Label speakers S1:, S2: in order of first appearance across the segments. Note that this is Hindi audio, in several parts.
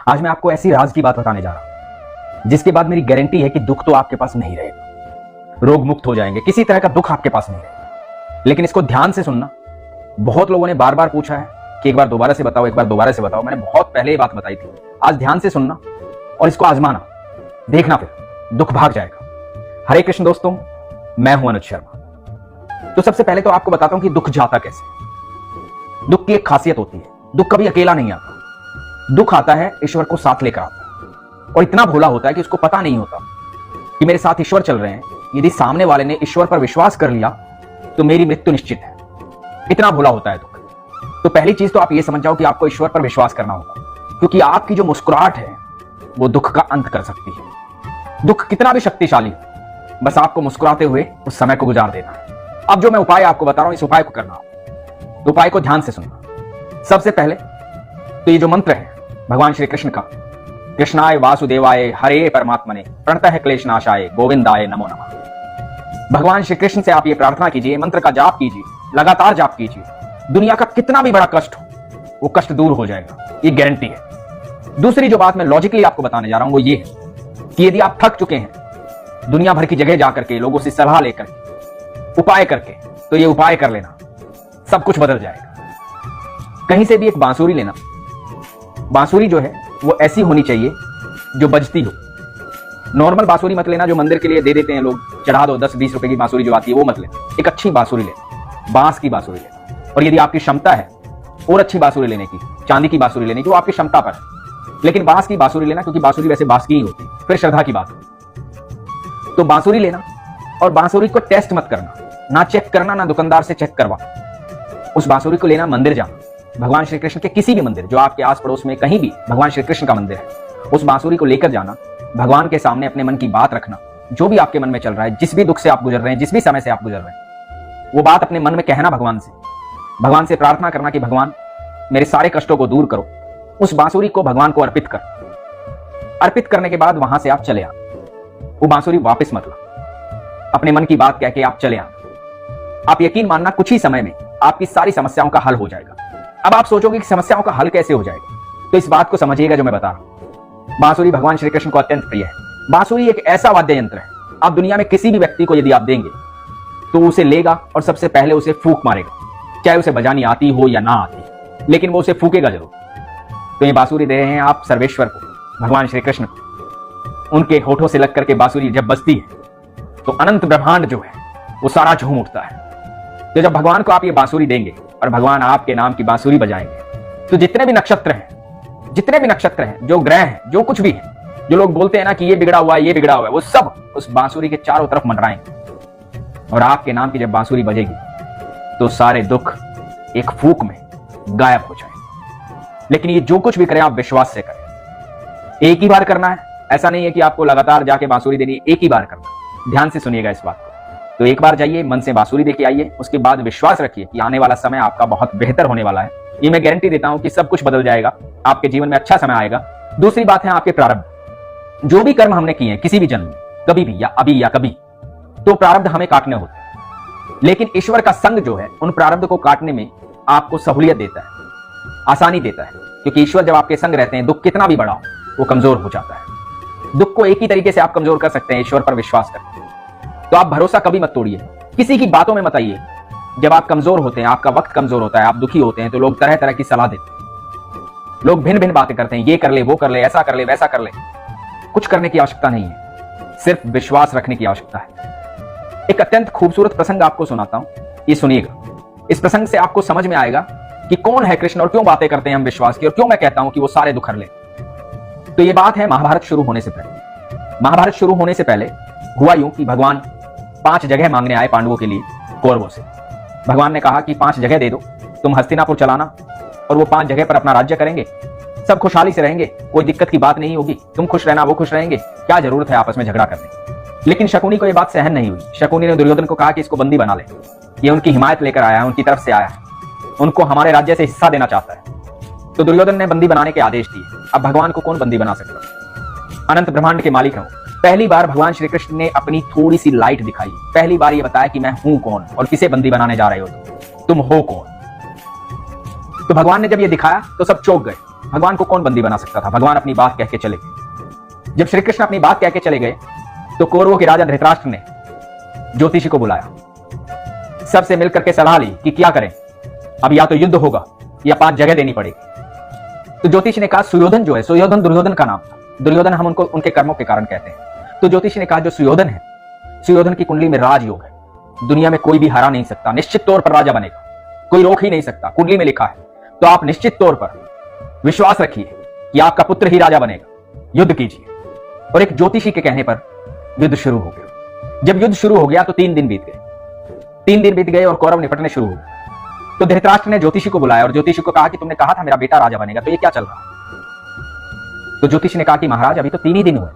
S1: आज मैं आपको ऐसी राज की बात बताने जा रहा हूं जिसके बाद मेरी गारंटी है कि दुख तो आपके पास नहीं रहेगा, रोग मुक्त हो जाएंगे, किसी तरह का दुख आपके पास नहीं रहेगा। लेकिन इसको ध्यान से सुनना। बहुत लोगों ने बार बार पूछा है कि एक बार दोबारा से बताओ, एक बार दोबारा से बताओ। मैंने बहुत पहले ये बात बताई थी। आज ध्यान से सुनना और इसको आजमाना, देखना, फिर दुख भाग जाएगा। हरे कृष्ण दोस्तों, मैं हूं अनुज शर्मा। तो सबसे पहले तो आपको बताता हूं कि दुख जाता कैसे। दुख की एक खासियत होती है, दुख कभी अकेला नहीं आता। दुख आता है ईश्वर को साथ लेकर आता है, और इतना भोला होता है कि उसको पता नहीं होता कि मेरे साथ ईश्वर चल रहे हैं। यदि सामने वाले ने ईश्वर पर विश्वास कर लिया तो मेरी मृत्यु निश्चित है। इतना भोला होता है दुख। तो पहली चीज तो आप ये समझ जाओ कि आपको ईश्वर पर विश्वास करना होगा, क्योंकि आपकी जो मुस्कुराहट है वो दुख का अंत कर सकती है। दुख कितना भी शक्तिशाली, बस आपको मुस्कुराते हुए उस समय को गुजार देना है। अब जो मैं उपाय आपको बता रहा हूं, इस उपाय को करना होगा। तो उपाय को ध्यान से सुनना। सबसे पहले तो ये जो मंत्र है भगवान श्री कृष्ण का, कृष्णाय वासुदेवाय हरे परमात्मने प्रणतः क्लेशनाशाय गोविंदाय नमो नमः। भगवान श्री कृष्ण से आप ये प्रार्थना कीजिए, मंत्र का जाप कीजिए, लगातार जाप कीजिए। दुनिया का कितना भी बड़ा कष्ट हो, वो कष्ट दूर हो जाएगा, ये गारंटी है। दूसरी जो बात मैं लॉजिकली आपको बताने जा रहा हूं वो ये है कि यदि आप थक चुके हैं दुनिया भर की जगह जाकर के, लोगों से सलाह लेकर के, उपाय करके, तो ये उपाय कर लेना, सब कुछ बदल जाएगा। कहीं से भी एक बांसुरी लेना। बांसुरी जो है वो ऐसी होनी चाहिए जो बजती हो। नॉर्मल बांसुरी मत लेना जो मंदिर के लिए दे देते हैं लोग, चढ़ा दो 10-20 रुपए की बांसुरी जो आती है, वो मत लेना। एक अच्छी बांसुरी लेना, बांस की बांसुरी लेना। और यदि आपकी क्षमता है और अच्छी बांसुरी लेने की, चांदी की बांसुरी लेने की, वो आपकी क्षमता पर है, लेकिन बांस की बांसुरी लेना, क्योंकि बांसुरी वैसे बांस की ही होती है, फिर श्रद्धा की बात हो। तो बांसुरी लेना, और बांसुरी को टेस्ट मत करना, ना चेक करना, ना दुकानदार से चेक करवा। उस बांसुरी को लेना, मंदिर जाना, भगवान श्री कृष्ण के किसी भी मंदिर जो आपके आस पड़ोस में कहीं भी भगवान श्री कृष्ण का मंदिर है, उस बांसुरी को लेकर जाना, भगवान के सामने अपने मन की बात रखना। जो भी आपके मन में चल रहा है, जिस भी दुख से आप गुजर रहे हैं, जिस भी समय से आप गुजर रहे हैं, वो बात अपने मन में कहना भगवान से प्रार्थना करना कि भगवान मेरे सारे कष्टों को दूर करो। उस बांसुरी को भगवान को अर्पित कर। अर्पित करने के बाद वहां से आप चले आ, वो बांसुरी वापस मत ला। अपने मन की बात कह के आप चले आना। आप यकीन मानना, कुछ ही समय में आपकी सारी समस्याओं का हल हो जाएगा। अब आप सोचोगे कि समस्याओं का हल कैसे हो जाएगा, तो इस बात को समझिएगा जो मैं बता रहा हूं। बांसुरी भगवान श्री कृष्ण को अत्यंत प्रिय है। बांसुरी एक ऐसा वाद्य यंत्र है, आप दुनिया में किसी भी व्यक्ति को यदि आप देंगे तो उसे लेगा और सबसे पहले उसे फूंक मारेगा, चाहे उसे बजानी आती हो या ना आती, लेकिन वो उसे फूकेगा जरूर। तो ये बांसुरी दे रहे हैं आप सर्वेश्वर को, भगवान श्री कृष्ण को। उनके होठों से लग करके बांसुरी जब बजती है तो अनंत ब्रह्मांड जो है वो सारा झूम उठता है। तो जब भगवान को आप ये बांसुरी देंगे और भगवान आपके नाम की बांसुरी बजाएंगे, तो जितने भी नक्षत्र हैं, जो ग्रह हैं, जो कुछ भी है, जो लोग बोलते हैं ना कि ये बिगड़ा हुआ है, ये बिगड़ा हुआ है, वो सब उस बांसुरी के चारों तरफ मंडराएंगे। और आपके नाम की जब बांसुरी बजेगी तो सारे दुख एक फूंक में गायब हो जाएंगे। लेकिन ये जो कुछ भी करें आप विश्वास से करें। एक ही बार करना है, ऐसा नहीं है कि आपको लगातार जाके बांसुरी देनी है, एक ही बार करना। ध्यान से सुनिएगा इस बात को। तो एक बार जाइए, मन से बांसुरी देके आइए, उसके बाद विश्वास रखिए कि आने वाला समय आपका बहुत बेहतर होने वाला है। ये मैं गारंटी देता हूं कि सब कुछ बदल जाएगा, आपके जीवन में अच्छा समय आएगा। दूसरी बात है आपके प्रारब्ध। जो भी कर्म हमने किए हैं किसी भी जन्म में, कभी भी या अभी या कभी, तो प्रारब्ध हमें काटने होते हैं। लेकिन ईश्वर का संग जो है उन प्रारब्ध को काटने में आपको सहूलियत देता है, आसानी देता है, क्योंकि ईश्वर जब आपके संग रहते हैं, दुख कितना भी बड़ा हो वो कमजोर हो जाता है। दुख को एक ही तरीके से आप कमजोर कर सकते हैं, ईश्वर पर विश्वास करके। तो आप भरोसा कभी मत तोड़िए, किसी की बातों में मत आइए। जब आप कमजोर होते हैं, आपका वक्त कमजोर होता है, आप दुखी होते हैं, तो लोग तरह तरह की सलाह देते हैं। लोग भिन्न भिन्न बातें करते हैं, ये कर ले, वो कर ले, ऐसा कर ले, वैसा कर ले। कुछ करने की आवश्यकता नहीं है, सिर्फ विश्वास रखने की आवश्यकता है। एक अत्यंत खूबसूरत प्रसंग आपको सुनाता हूं, ये सुनिएगा। इस प्रसंग से आपको समझ में आएगा कि कौन है कृष्ण और क्यों बातें करते हैं हम विश्वास की, और क्यों मैं कहता हूं कि वो सारे दुख हर ले। तो ये बात है महाभारत शुरू होने से पहले। महाभारत शुरू होने से पहले हुआ यूं कि भगवान 5 जगह मांगने आए पांडवों के लिए कौरवों से। भगवान ने कहा कि 5 जगह दे दो, तुम हस्तिनापुर चलाना, और वो 5 जगह पर अपना राज्य करेंगे, सब खुशहाली से रहेंगे, कोई दिक्कत की बात नहीं होगी, तुम खुश रहना, वो खुश रहेंगे, क्या जरूरत है आपस में झगड़ा करने की। लेकिन शकुनी को यह बात सहन नहीं हुई। शकुनी ने दुर्योधन को कहा कि इसको बंदी बना ले, ये उनकी हिमायत लेकर आया है, उनकी तरफ से आया है, उनको हमारे राज्य से हिस्सा देना चाहता है। तो दुर्योधन ने बंदी बनाने के आदेश दिए। अब भगवान को कौन बंदी बना सकता? अनंत ब्रह्मांड के मालिक हैं। पहली बार भगवान श्री कृष्ण ने अपनी थोड़ी सी लाइट दिखाई, पहली बार ये बताया कि मैं हूं कौन और किसे बंदी बनाने जा रहे हो, तुम हो कौन। तो भगवान ने जब ये दिखाया तो सब चौंक गए। भगवान को कौन बंदी बना सकता था? भगवान अपनी बात कह के चले गए। जब श्री कृष्ण अपनी बात कह के चले गए तो कौरवों के राजा धृतराष्ट्र ने ज्योतिषी को बुलाया, सबसे मिलकर के सलाह ली कि क्या करें, अब या तो युद्ध होगा या 5 जगह देनी पड़ेगी। तो ज्योतिषी ने कहा सुयोधन जो है, सुयोधन दुर्योधन का नाम था, दुर्योधन हम उनको उनके कर्मों के कारण कहते हैं। तो ज्योतिषी ने कहा जो सुयोधन है, सुयोधन की कुंडली में राजयोग है, दुनिया में कोई भी हरा नहीं सकता, निश्चित तौर पर राजा बनेगा, कोई रोक ही नहीं सकता, कुंडली में लिखा है। तो आप निश्चित तौर पर विश्वास रखिए कि आपका पुत्र ही राजा बनेगा, युद्ध कीजिए। और एक ज्योतिषी के कहने पर युद्ध शुरू हो गया। जब युद्ध शुरू हो गया तो 3 दिन बीत गए। 3 दिन बीत गए और कौरव निपटने शुरू हो गए। तो धृतराष्ट्र ने ज्योतिषी को बुलाया और ज्योतिषी को कहा कि तुमने कहा था मेरा बेटा राजा बनेगा, तो ये क्या चल रहा है? तो ज्योतिषी ने कहा कि महाराज अभी तो 3 ही दिन हुए,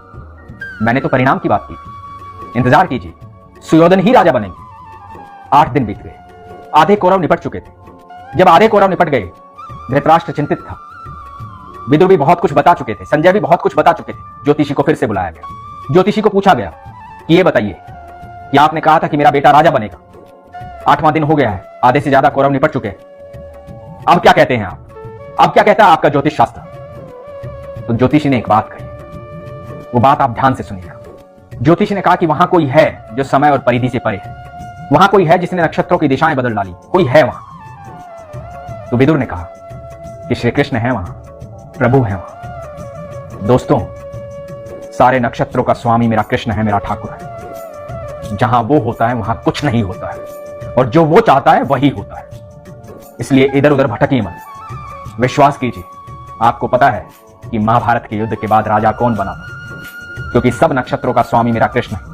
S1: मैंने तो परिणाम की बात की थी, इंतजार कीजिए, सुयोधन ही राजा बनेंगे। 8 दिन बीत गए, आधे कौरव निपट चुके थे। जब आधे कौरव निपट गए, धृतराष्ट्र चिंतित था। विदुर भी बहुत कुछ बता चुके थे, संजय भी बहुत कुछ बता चुके थे। ज्योतिषी को फिर से बुलाया गया। ज्योतिषी को पूछा गया कि ये बताइए कि आपने कहा था कि मेरा बेटा राजा बनेगा, 8वां दिन हो गया है, आधे से ज्यादा कौरव निपट चुके हैं, अब क्या कहते हैं आप? अब क्या कहता है आपका ज्योतिष शास्त्र? तो ज्योतिषी ने एक बात कही, वो बात आप ध्यान से सुनिएगा। ज्योतिषी ने कहा कि वहां कोई है जो समय और परिधि से परे है, वहां कोई है जिसने नक्षत्रों की दिशाएं बदल डाली, कोई है वहां। तो विदुर ने कहा कि श्री कृष्ण है वहां, प्रभु है वहां। दोस्तों, सारे नक्षत्रों का स्वामी मेरा कृष्ण है, मेरा ठाकुर है। जहां वो होता है वहां कुछ नहीं होता है, और जो वो चाहता है वही होता है। इसलिए इधर उधर भटकिए मत, विश्वास कीजिए। आपको पता है कि महाभारत के युद्ध के बाद राजा कौन बना था? क्योंकि सब नक्षत्रों का स्वामी मेरा कृष्ण है।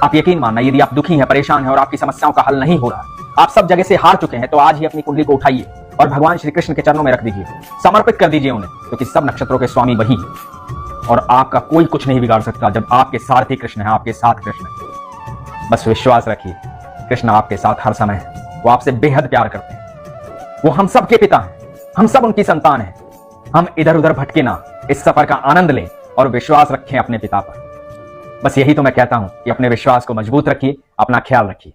S1: आप यकीन मानना, यदि आप दुखी हैं, परेशान हैं और आपकी समस्याओं का हल नहीं हो रहा, आप सब जगह से हार चुके हैं, तो आज ही अपनी कुंडली को उठाइए और भगवान श्री कृष्ण के चरणों में रख दीजिए, समर्पित कर दीजिए उन्हें, क्योंकि सब नक्षत्रों के स्वामी वही है और आपका कोई कुछ नहीं बिगाड़ सकता जब आपके सारथी कृष्ण है, आपके साथ कृष्ण है। बस विश्वास रखिए, कृष्ण आपके साथ हर समय है। वो आपसे बेहद प्यार करते हैं, वो हम सब के पिता हैं, हम सब उनकी संतान हैं। हम इधर उधर भटके ना, इस सफर का आनंद लें और विश्वास रखें अपने पिता पर। बस यही तो मैं कहता हूं कि अपने विश्वास को मजबूत रखिए, अपना ख्याल रखिए।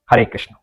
S1: हरे कृष्ण।